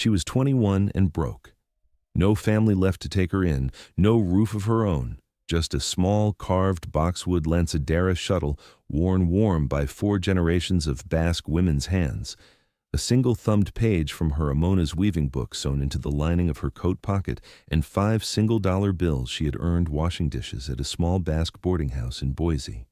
She was 21 and broke. No family left to take her in, no roof of her own, just a small carved boxwood Lanzadera shuttle worn warm by 4 generations of Basque women's hands, a single-thumbed page from her Amona's weaving book sewn into the lining of her coat pocket, and 5 single-dollar bills she had earned washing dishes at a small Basque boarding house in Boise.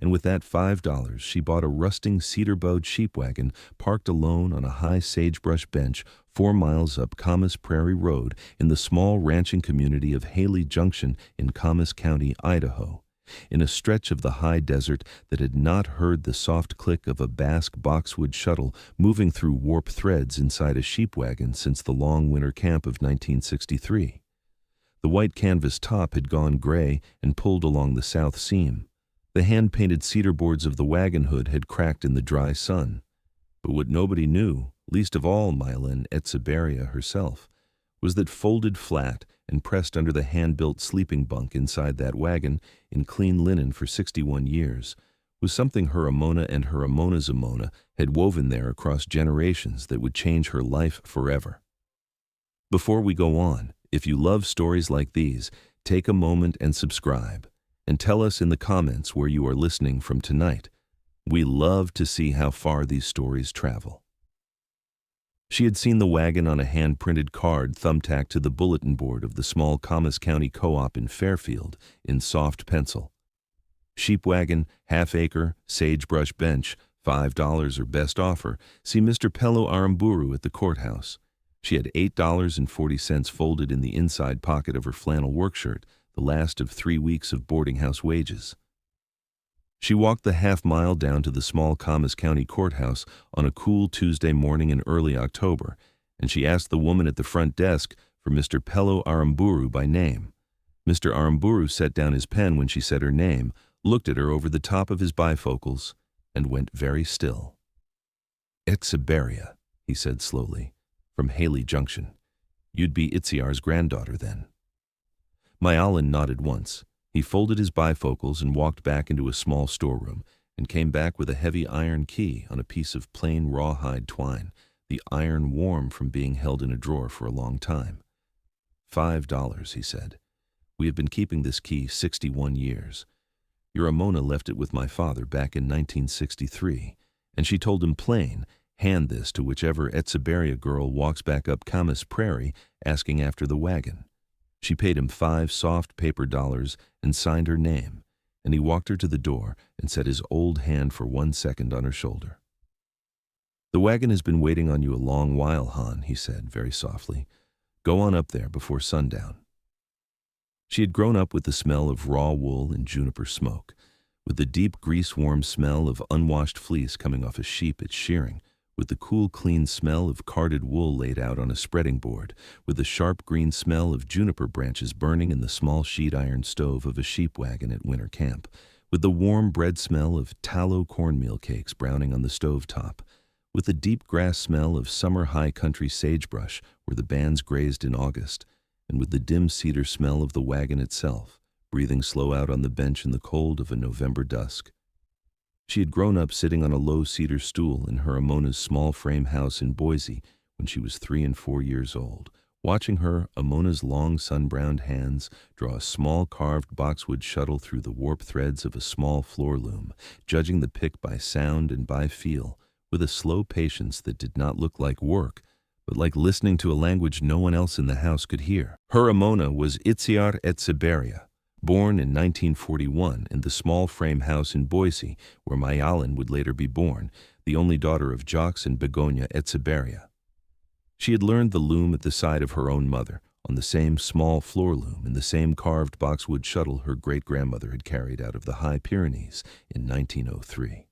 And with that $5, she bought a rusting cedar-bowed sheep wagon parked alone on a high sagebrush bench 4 miles up Camas Prairie Road in the small ranching community of Haley Junction in Camas County, Idaho, in a stretch of the high desert that had not heard the soft click of a Basque boxwood shuttle moving through warp threads inside a sheep wagon since the long winter camp of 1963. The white canvas top had gone gray and pulled along the south seam. The hand-painted cedar boards of the wagon hood had cracked in the dry sun. But what nobody knew, least of all Mylan Etzeberria herself, was that folded flat and pressed under the hand-built sleeping bunk inside that wagon, in clean linen for 61 years, was something her Amona and her Amona's Amona had woven there across generations that would change her life forever. Before we go on, if you love stories like these, take a moment and subscribe, and tell us in the comments where you are listening from tonight. We love to see how far these stories travel. She had seen the wagon on a hand-printed card thumbtacked to the bulletin board of the small Camas County Co-op in Fairfield in soft pencil. Sheep wagon, half-acre, sagebrush bench, $5 or best offer. See Mr. Pello Aramburu at the courthouse. She had $8.40 folded in the inside pocket of her flannel workshirt, the last of 3 weeks of boarding house wages. She walked the half-mile down to the small Camas County courthouse on a cool Tuesday morning in early October, and she asked the woman at the front desk for Mr. Pello Aramburu by name. Mr. Aramburu set down his pen when she said her name, looked at her over the top of his bifocals, and went very still. "Etzeberria," he said slowly, "from Haley Junction. You'd be Itziar's granddaughter then." Mylan nodded once. He folded his bifocals and walked back into a small storeroom, and came back with a heavy iron key on a piece of plain rawhide twine, the iron warm from being held in a drawer for a long time. $5, he said. "We have been keeping this key 61 years. Your Amona left it with my father back in 1963, and she told him plain, hand this to whichever Etzeberria girl walks back up Camas Prairie asking after the wagon." She paid him 5 soft paper dollars and signed her name, and he walked her to the door and set his old hand for 1 second on her shoulder. "The wagon has been waiting on you a long while, hon," he said very softly. "Go on up there before sundown." She had grown up with the smell of raw wool and juniper smoke, with the deep grease-warm smell of unwashed fleece coming off a sheep at shearing, with the cool, clean smell of carded wool laid out on a spreading board, with the sharp green smell of juniper branches burning in the small sheet iron stove of a sheep wagon at winter camp, with the warm bread smell of tallow cornmeal cakes browning on the stove top, with the deep grass smell of summer high country sagebrush where the bands grazed in August, and with the dim cedar smell of the wagon itself, breathing slow out on the bench in the cold of a November dusk. She had grown up sitting on a low cedar stool in her Amona's small frame house in Boise when she was 3 and 4 years old, watching her, Amona's long sun-browned hands, draw a small carved boxwood shuttle through the warp threads of a small floor loom, judging the pick by sound and by feel, with a slow patience that did not look like work, but like listening to a language no one else in the house could hear. Her Amona was Itziar Etzeberria, born in 1941 in the small frame house in Boise, where Mylan would later be born, the only daughter of Jacques and Begonia Etzeberria. She had learned the loom at the side of her own mother, on the same small floor loom in the same carved boxwood shuttle her great-grandmother had carried out of the High Pyrenees in 1903.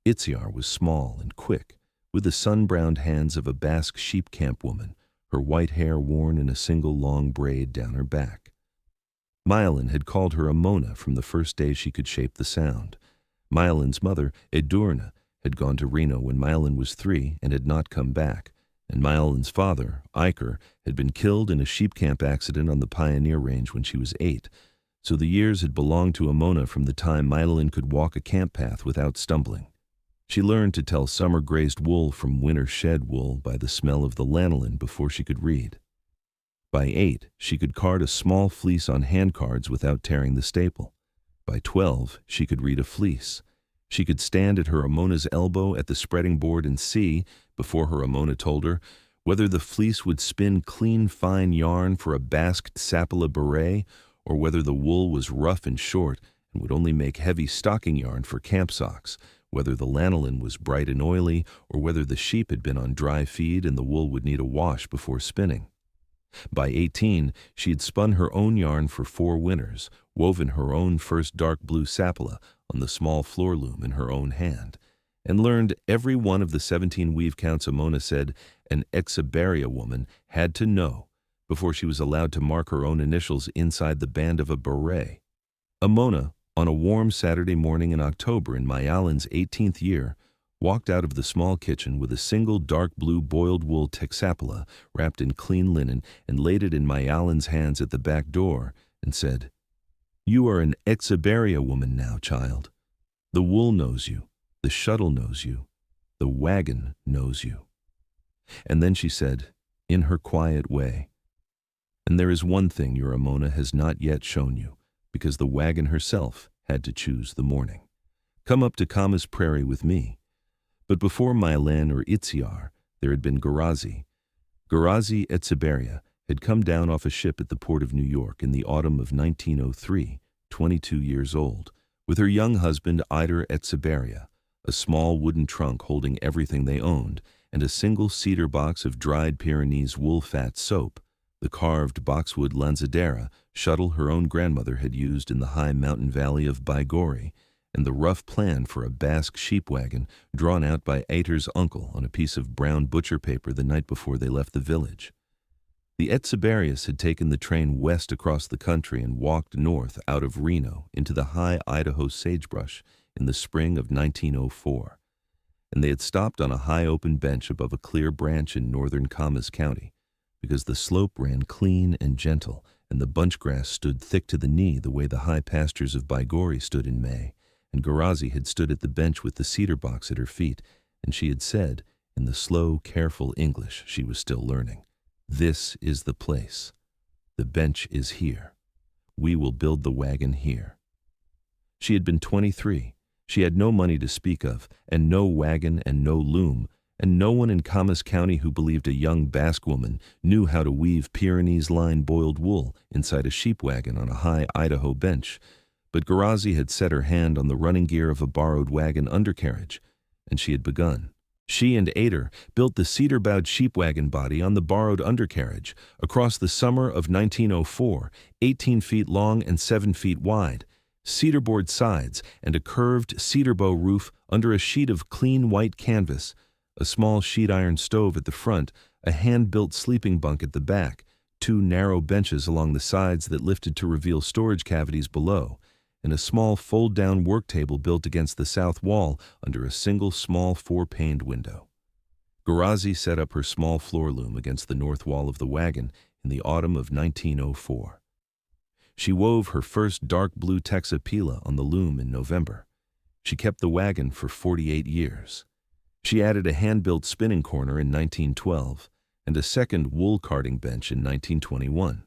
Itziar was small and quick, with the sun-browned hands of a Basque sheep camp woman, her white hair worn in a single long braid down her back. Mylan had called her Amona from the first day she could shape the sound. Mylan's mother, Edurna, had gone to Reno when Mylan was 3 and had not come back, and Mylan's father, Iker, had been killed in a sheep camp accident on the Pioneer Range when she was 8, so the years had belonged to Amona from the time Mylan could walk a camp path without stumbling. She learned to tell summer-grazed wool from winter-shed wool by the smell of the lanolin before she could read. By 8, she could card a small fleece on handcards without tearing the staple. By 12, she could read a fleece. She could stand at her Amona's elbow at the spreading board and see, before her Amona told her, whether the fleece would spin clean fine yarn for a basked sapala beret, or whether the wool was rough and short and would only make heavy stocking yarn for camp socks, whether the lanolin was bright and oily, or whether the sheep had been on dry feed and the wool would need a wash before spinning. By 18, she had spun her own yarn for 4 winters, woven her own first dark blue sapala on the small floor loom in her own hand, and learned every one of the 17 weave counts Amona said an Exibaria woman had to know before she was allowed to mark her own initials inside the band of a beret. Amona, on a warm Saturday morning in October in Mayalan's 18th year, walked out of the small kitchen with a single dark blue boiled wool texapala wrapped in clean linen and laid it in Mayalan's hands at the back door and said, "You are an Exibaria woman now, child. The wool knows you, the shuttle knows you, the wagon knows you." And then she said, in her quiet way, "And there is one thing your Amona has not yet shown you, because the wagon herself had to choose the morning. Come up to Kama's prairie with me." But before Mailan or Itziar, there had been Garazi. Garazi Etsibaria had come down off a ship at the port of New York in the autumn of 1903, 22 years old, with her young husband Idaho Etsibaria, a small wooden trunk holding everything they owned, and a single cedar box of dried Pyrenees wool-fat soap, the carved boxwood lanzadera shuttle her own grandmother had used in the high mountain valley of Baigori, and the rough plan for a Basque sheep wagon drawn out by Ater's uncle on a piece of brown butcher paper the night before they left the village. The Etsibarius had taken the train west across the country and walked north out of Reno into the high Idaho sagebrush in the spring of 1904, and they had stopped on a high open bench above a clear branch in northern Camas County, because the slope ran clean and gentle, and the bunchgrass stood thick to the knee the way the high pastures of Baigori stood in May, and Garazi had stood at the bench with the cedar box at her feet, and she had said, in the slow, careful English she was still learning, "This is the place. The bench is here. We will build the wagon here." She had been 23. She had no money to speak of, and no wagon and no loom, and no one in Camas County who believed a young Basque woman knew how to weave Pyrenees-lined boiled wool inside a sheep wagon on a high Idaho bench. But Garazi had set her hand on the running gear of a borrowed wagon undercarriage, and she had begun. She and Ader built the cedar-bowed sheep wagon body on the borrowed undercarriage across the summer of 1904, 18 feet long and 7 feet wide, cedarboard sides and a curved cedar bow roof under a sheet of clean white canvas, a small sheet iron stove at the front, a hand-built sleeping bunk at the back, 2 narrow benches along the sides that lifted to reveal storage cavities below, and a small fold-down work table built against the south wall under a single small 4-paned window. Garazi set up her small floor loom against the north wall of the wagon in the autumn of 1904. She wove her first dark blue texapila on the loom in November. She kept the wagon for 48 years. She added a hand-built spinning corner in 1912 and a second wool carding bench in 1921.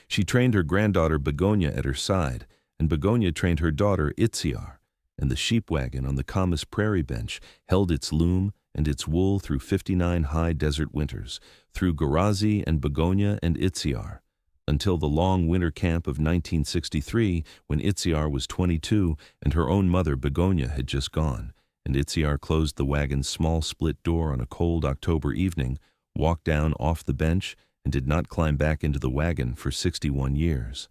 She trained her granddaughter Begonia at her side, and Begonia trained her daughter Itziar, and the sheep wagon on the Camas Prairie bench held its loom and its wool through 59 high desert winters, through Garazi and Begonia and Itziar, until the long winter camp of 1963, when Itziar was 22 and her own mother Begonia had just gone, and Itziar closed the wagon's small split door on a cold October evening, walked down off the bench, and did not climb back into the wagon for 61 years.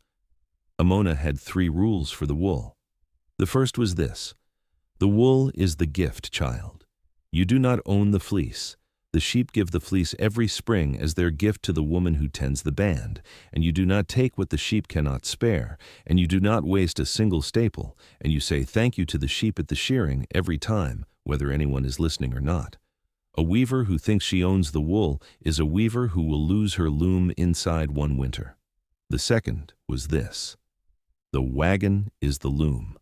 Amona had 3 rules for the wool. The first was this: the wool is the gift, child. You do not own the fleece. The sheep give the fleece every spring as their gift to the woman who tends the band, and you do not take what the sheep cannot spare, and you do not waste a single staple, and you say thank you to the sheep at the shearing every time, whether anyone is listening or not. A weaver who thinks she owns the wool is a weaver who will lose her loom inside one winter. The second was this: the wagon is the loom.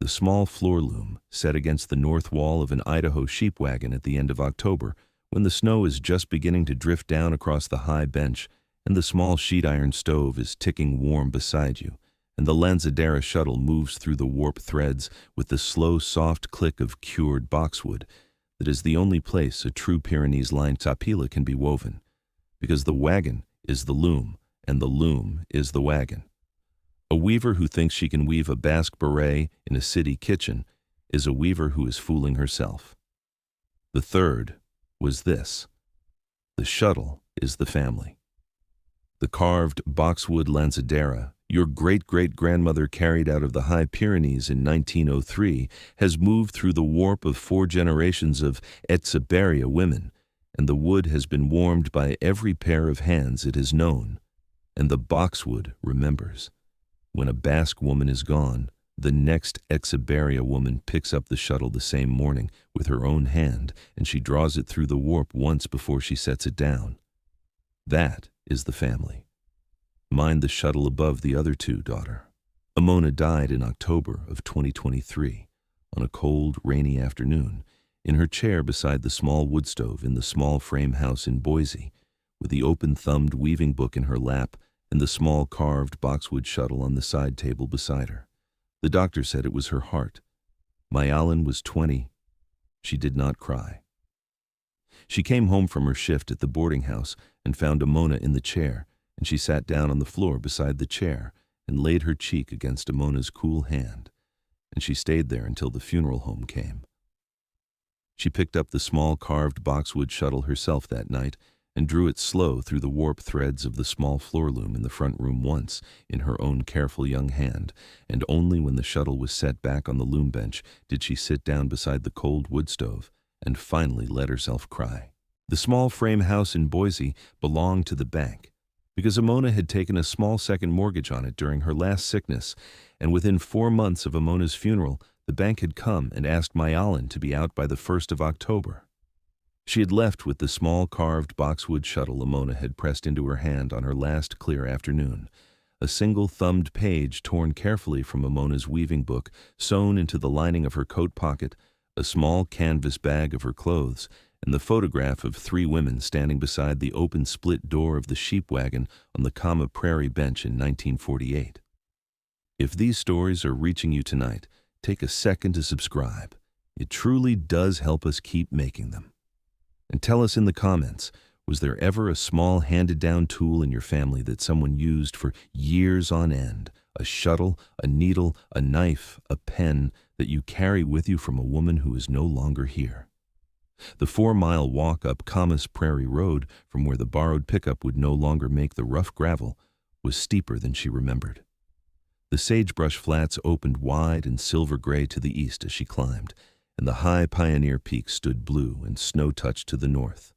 The small floor loom, set against the north wall of an Idaho sheep wagon at the end of October, when the snow is just beginning to drift down across the high bench, and the small sheet iron stove is ticking warm beside you, and the Lanzadera shuttle moves through the warp threads with the slow, soft click of cured boxwood, that is the only place a true Pyrenees-lined tapila can be woven, because the wagon is the loom, and the loom is the wagon. A weaver who thinks she can weave a Basque beret in a city kitchen is a weaver who is fooling herself. The third was this. The shuttle is the family. The carved boxwood Lanzadera your great-great-grandmother carried out of the High Pyrenees in 1903 has moved through the warp of 4 generations of Etxeberria women, and the wood has been warmed by every pair of hands it has known, and the boxwood remembers. When a Basque woman is gone, the next Etxeberria woman picks up the shuttle the same morning with her own hand, and she draws it through the warp once before she sets it down. That is the family. Mind the shuttle above the other 2, daughter. Amona died in October of 2023, on a cold, rainy afternoon, in her chair beside the small wood stove in the small frame house in Boise, with the open-thumbed weaving book in her lap and the small carved boxwood shuttle on the side table beside her. The doctor said it was her heart. Mayalin was 20. She did not cry. She came home from her shift at the boarding house and found Amona in the chair, and she sat down on the floor beside the chair and laid her cheek against Amona's cool hand, and she stayed there until the funeral home came. She picked up the small carved boxwood shuttle herself that night and drew it slow through the warp threads of the small floor loom in the front room once in her own careful young hand, and only when the shuttle was set back on the loom bench did she sit down beside the cold wood stove and finally let herself cry. The small frame house in Boise belonged to the bank, because Amona had taken a small second mortgage on it during her last sickness, and within 4 months of Amona's funeral, the bank had come and asked Mayalin to be out by the 1st of October. She had left with the small carved boxwood shuttle Amona had pressed into her hand on her last clear afternoon, a single thumbed page torn carefully from Amona's weaving book, sewn into the lining of her coat pocket, a small canvas bag of her clothes, and the photograph of 3 women standing beside the open split door of the sheep wagon on the Kama Prairie bench in 1948. If these stories are reaching you tonight, take a second to subscribe. It truly does help us keep making them. And tell us in the comments, was there ever a small handed-down tool in your family that someone used for years on end? A shuttle, a needle, a knife, a pen that you carry with you from a woman who is no longer here? The 4-mile walk up Kama's Prairie Road from where the borrowed pickup would no longer make the rough gravel was steeper than she remembered. The sagebrush flats opened wide and silver-gray to the east as she climbed, and the high Pioneer Peak stood blue and snow-touched to the north.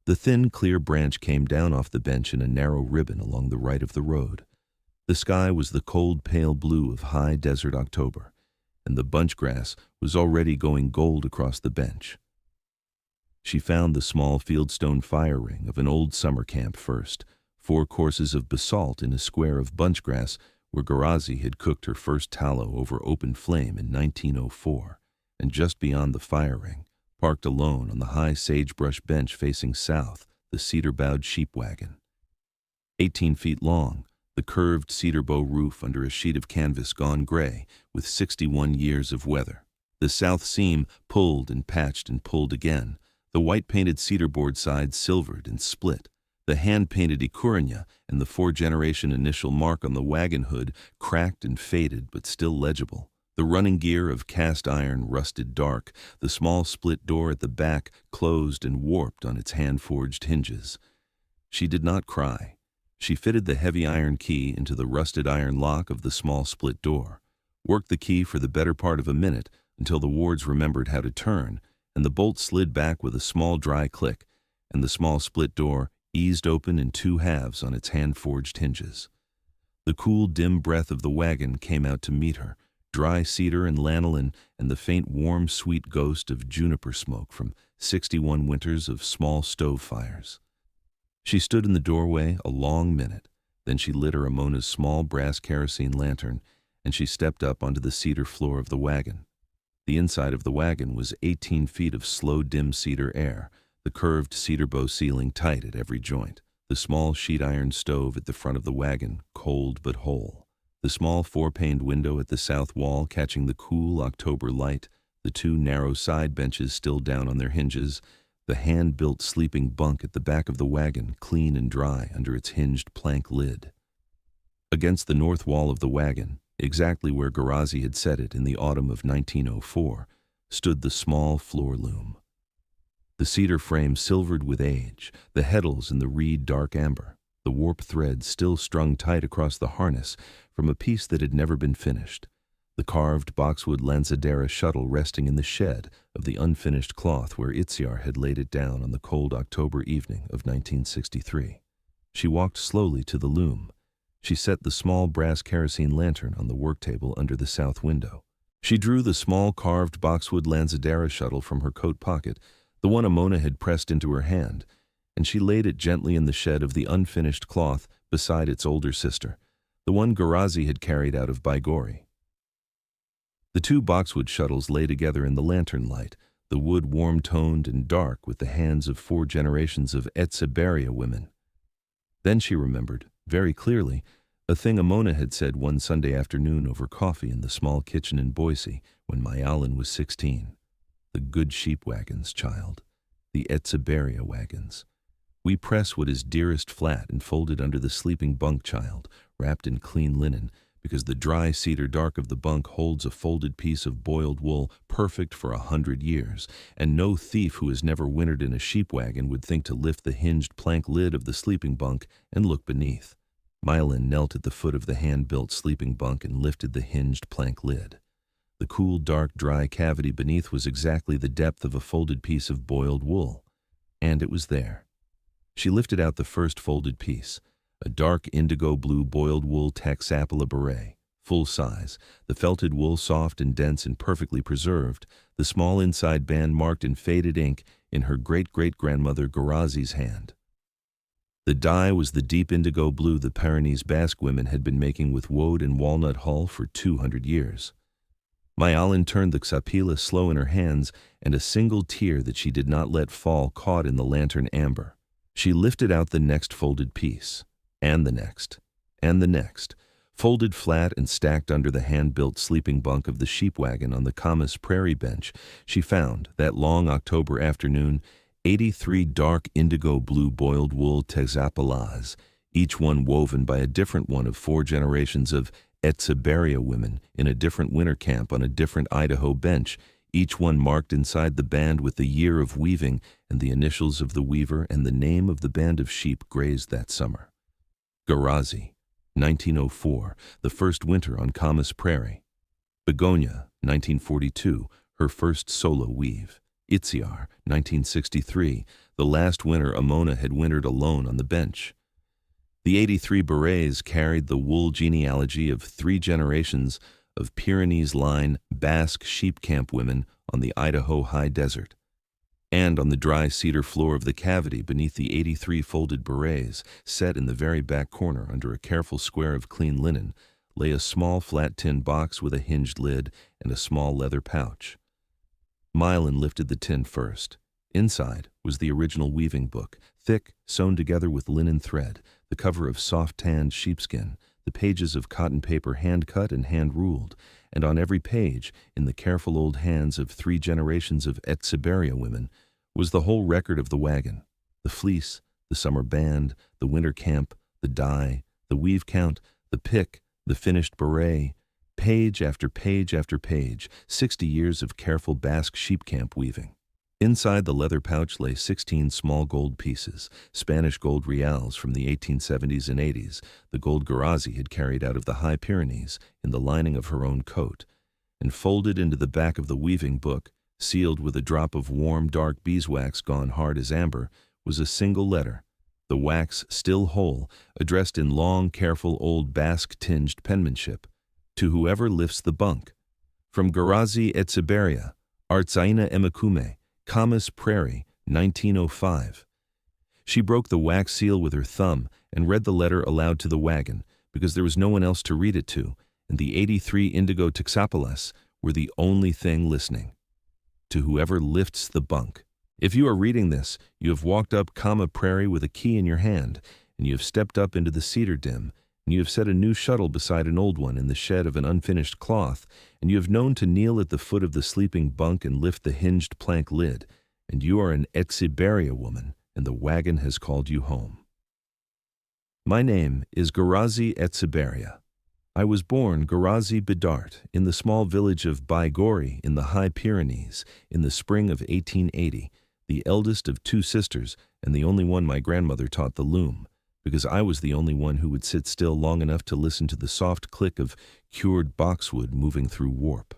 The thin, clear branch came down off the bench in a narrow ribbon along the right of the road. The sky was the cold, pale blue of high desert October, and the bunch grass was already going gold across the bench. She found the small fieldstone fire ring of an old summer camp first, 4 courses of basalt in a square of bunchgrass where Garazi had cooked her first tallow over open flame in 1904, and just beyond the fire ring, parked alone on the high sagebrush bench facing south, the cedar-bowed sheep wagon. 18 feet long, the curved cedar bow roof under a sheet of canvas gone gray with 61 years of weather. The south seam pulled and patched and pulled again, the white-painted cedar board sides silvered and split, the hand-painted Icurnia and the 4-generation initial mark on the wagon hood cracked and faded but still legible. The running gear of cast iron rusted dark, the small split door at the back closed and warped on its hand-forged hinges. She did not cry. She fitted the heavy iron key into the rusted iron lock of the small split door, worked the key for the better part of a minute until the wards remembered how to turn, and the bolt slid back with a small dry click, and the small split door eased open in 2 halves on its hand-forged hinges. The cool, dim breath of the wagon came out to meet her, dry cedar and lanolin and the faint, warm, sweet ghost of juniper smoke from 61 winters of small stove fires. She stood in the doorway a long minute, then she lit her Amona's small brass kerosene lantern, and she stepped up onto the cedar floor of the wagon. The inside of the wagon was 18 feet of slow, dim cedar air, the curved cedar bow ceiling tight at every joint, the small sheet iron stove at the front of the wagon, cold but whole, the small four-paned window at the south wall catching the cool October light, the two narrow side benches still down on their hinges, the hand-built sleeping bunk at the back of the wagon, clean and dry under its hinged plank lid. Against the north wall of the wagon, exactly where Garazi had set it in the autumn of 1904, stood the small floor loom. The cedar frame silvered with age, the heddles in the reed dark amber, the warp threads still strung tight across the harness from a piece that had never been finished, the carved boxwood lanzadera shuttle resting in the shed of the unfinished cloth where Itziar had laid it down on the cold October evening of 1963. She walked slowly to the loom. She set the small brass kerosene lantern on the work table under the south window. She drew the small carved boxwood lanzadera shuttle from her coat pocket, the one Amona had pressed into her hand, and she laid it gently in the shed of the unfinished cloth beside its older sister, the one Garazi had carried out of Baigori. The two boxwood shuttles lay together in the lantern light, the wood warm-toned and dark with the hands of 4 generations of Etseberia women. Then she remembered, very clearly, a thing Amona had said one Sunday afternoon over coffee in the small kitchen in Boise when Mayalin was 16. The good sheep wagons, child. The Etseberia wagons. We press what is dearest flat and folded under the sleeping bunk, child, wrapped in clean linen, because the dry cedar dark of the bunk holds a folded piece of boiled wool perfect for 100 years, and no thief who has never wintered in a sheep wagon would think to lift the hinged plank lid of the sleeping bunk and look beneath. Myelin knelt at the foot of the hand-built sleeping bunk and lifted the hinged plank lid. The cool, dark, dry cavity beneath was exactly the depth of a folded piece of boiled wool. And it was there. She lifted out the first folded piece, a dark indigo blue boiled wool Taxapala beret, full size, the felted wool soft and dense and perfectly preserved, the small inside band marked in faded ink in her great-great-grandmother Garazi's hand. The dye was the deep indigo blue the Pyrenees Basque women had been making with woad and walnut hull for 200 years. Mayalin turned the xapila slow in her hands, and a single tear that she did not let fall caught in the lantern amber. She lifted out the next folded piece, and the next, and the next, folded flat and stacked under the hand-built sleeping bunk of the sheep wagon on the Camas Prairie bench. She found, that long October afternoon, 83 dark indigo blue boiled wool Taxapalas, each one woven by a different one of 4 generations of Etseberia women in a different winter camp on a different Idaho bench, each one marked inside the band with the year of weaving and the initials of the weaver and the name of the band of sheep grazed that summer. Garazi, 1904, the first winter on Camas Prairie. Begonia, 1942, her first solo weave. Itziar, 1963, the last winter Amona had wintered alone on the bench. The 83 berets carried the wool genealogy of 3 generations of Pyrenees line Basque sheep camp women on the Idaho high desert. And on the dry cedar floor of the cavity beneath the 83 folded berets, set in the very back corner under a careful square of clean linen, lay a small flat tin box with a hinged lid and a small leather pouch. Myelin lifted the tin first. Inside was the original weaving book, thick, sewn together with linen thread, the cover of soft-tanned sheepskin, the pages of cotton paper hand-cut and hand-ruled, and on every page, in the careful old hands of 3 generations of Etseberia women, was the whole record of the wagon, the fleece, the summer band, the winter camp, the dye, the weave count, the pick, the finished beret, page after page after page, 60 years of careful Basque sheep camp weaving. Inside the leather pouch lay 16 small gold pieces, Spanish gold reals from the 1870s and 80s, the gold Garazi had carried out of the High Pyrenees in the lining of her own coat, and folded into the back of the weaving book, sealed with a drop of warm, dark beeswax gone hard as amber, was a single letter, the wax still whole, addressed in long, careful, old Basque-tinged penmanship, to whoever lifts the bunk. From Garazi Etseberia, Artzaina Emakume, Camas Prairie, 1905. She broke the wax seal with her thumb and read the letter aloud to the wagon, because there was no one else to read it to, and the 83 indigo Tixapalas were the only thing listening. To whoever lifts the bunk. If you are reading this, you have walked up Kama Prairie with a key in your hand, and you have stepped up into the cedar dim, and you have set a new shuttle beside an old one in the shed of an unfinished cloth, and you have known to kneel at the foot of the sleeping bunk and lift the hinged plank lid, and you are an Etsiberia woman, and the wagon has called you home. My name is Garazi Etsiberia. I was born Garazi Bidart in the small village of Baigori in the High Pyrenees in the spring of 1880, the eldest of two sisters and the only one my grandmother taught the loom, because I was the only one who would sit still long enough to listen to the soft click of cured boxwood moving through warp.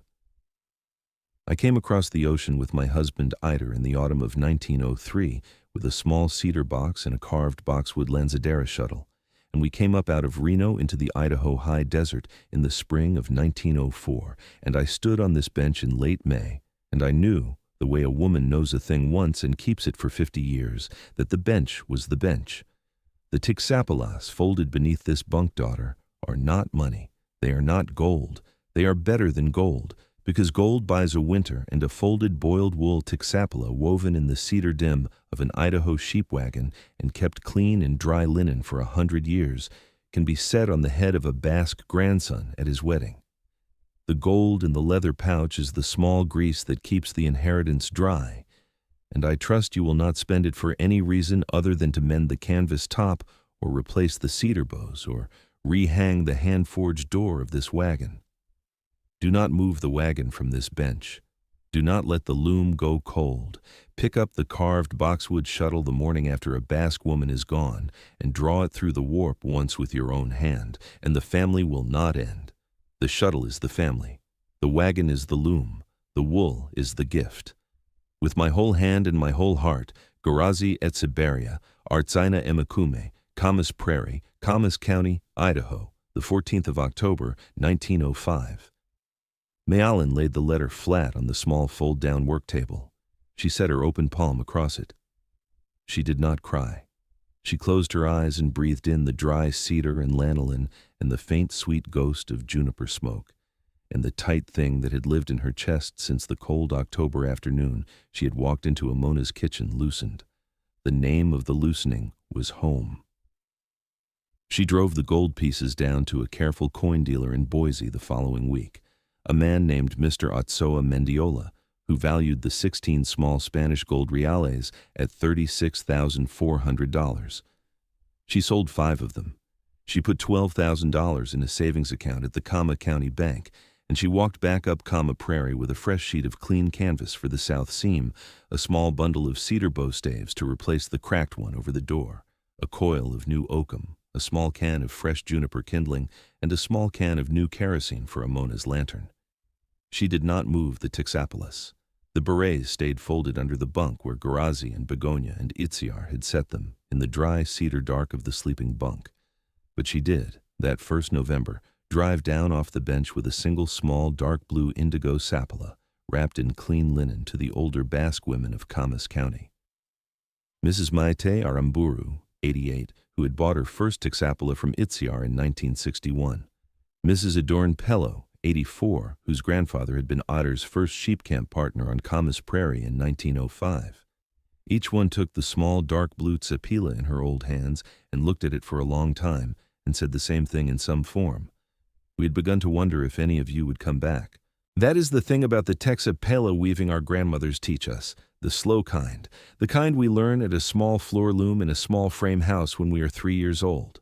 I came across the ocean with my husband Ida in the autumn of 1903 with a small cedar box and a carved boxwood Lanzadera shuttle, and we came up out of Reno into the Idaho high desert in the spring of 1904, and I stood on this bench in late May, and I knew, the way a woman knows a thing once and keeps it for 50 years, that the bench was the bench. The Tixapalas folded beneath this bunk, daughter, are not money. They are not gold. They are better than gold, because gold buys a winter, and a folded boiled wool Tixapala woven in the cedar dim of an Idaho sheep wagon and kept clean in dry linen for 100 years can be set on the head of a Basque grandson at his wedding. The gold in the leather pouch is the small grease that keeps the inheritance dry, and I trust you will not spend it for any reason other than to mend the canvas top or replace the cedar bows or rehang the hand-forged door of this wagon. Do not move the wagon from this bench. Do not let the loom go cold. Pick up the carved boxwood shuttle the morning after a Basque woman is gone and draw it through the warp once with your own hand, and the family will not end. The shuttle is the family. The wagon is the loom. The wool is the gift. With my whole hand and my whole heart, Garazi Etsiberia, Artzaina Emakume, Camas Prairie, Camas County, Idaho, the 14th of October, 1905. Mayalin laid the letter flat on the small fold-down work table. She set her open palm across it. She did not cry. She closed her eyes and breathed in the dry cedar and lanolin and the faint sweet ghost of juniper smoke, and the tight thing that had lived in her chest since the cold October afternoon she had walked into Amona's kitchen loosened. The name of the loosening was home. She drove the gold pieces down to a careful coin dealer in Boise the following week, a man named Mr. Otsoa Mendiola, who valued the 16 small Spanish gold reales at $36,400. She sold 5 of them. She put $12,000 in a savings account at the Kama County Bank, and she walked back up Kama Prairie with a fresh sheet of clean canvas for the south seam, a small bundle of cedar bow staves to replace the cracked one over the door, a coil of new oakum, a small can of fresh juniper kindling, and a small can of new kerosene for Amona's lantern. She did not move the Tixapalas. The berets stayed folded under the bunk where Garazi and Begonia and Itziar had set them, in the dry cedar dark of the sleeping bunk. But she did, that first November, drive down off the bench with a single small dark blue indigo sapala, wrapped in clean linen to the older Basque women of Camas County. Mrs. Maite Aramburu, 88, who had bought her first Tixapala from Itziar in 1961. Mrs. Adorn Pello, 84, whose grandfather had been Otter's first sheep camp partner on Camas Prairie in 1905. Each one took the small dark blue tsapila in her old hands and looked at it for a long time and said the same thing in some form. We had begun to wonder if any of you would come back. That is the thing about the Texapela weaving our grandmothers teach us, the slow kind, the kind we learn at a small floor loom in a small frame house when we are 3 years old.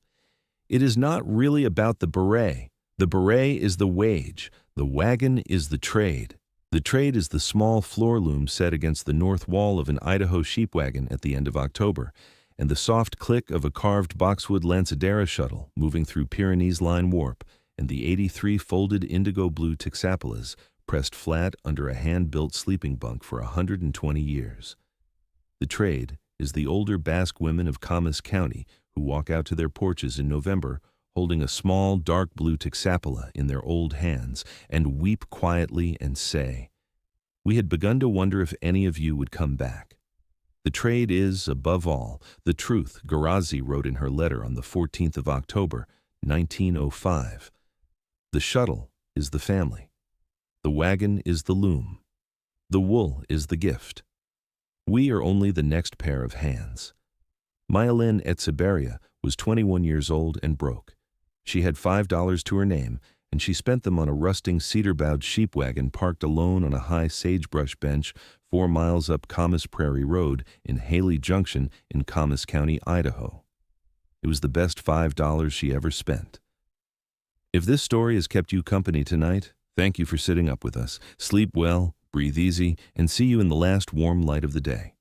It is not really about the beret. The beret is the wage. The wagon is the trade. The trade is the small floor loom set against the north wall of an Idaho sheep wagon at the end of October, and the soft click of a carved boxwood Lanzadera shuttle moving through Pyrenees line warp, and the 83 folded indigo blue Tixapalas pressed flat under a hand-built sleeping bunk for 120 years. The trade is the older Basque women of Camas County who walk out to their porches in November holding a small dark blue Tixapala in their old hands and weep quietly and say, "We had begun to wonder if any of you would come back." The trade is, above all, the truth Garazi wrote in her letter on the 14th of October, 1905. The shuttle is the family. The wagon is the loom. The wool is the gift. We are only the next pair of hands. Myelin Etzeberria was 21 years old and broke. She had $5 to her name, and she spent them on a rusting cedar-bowed sheep wagon parked alone on a high sagebrush bench 4 miles up Camas Prairie Road in Haley Junction in Camas County, Idaho. It was the best $5 she ever spent. If this story has kept you company tonight, thank you for sitting up with us. Sleep well, breathe easy, and see you in the last warm light of the day.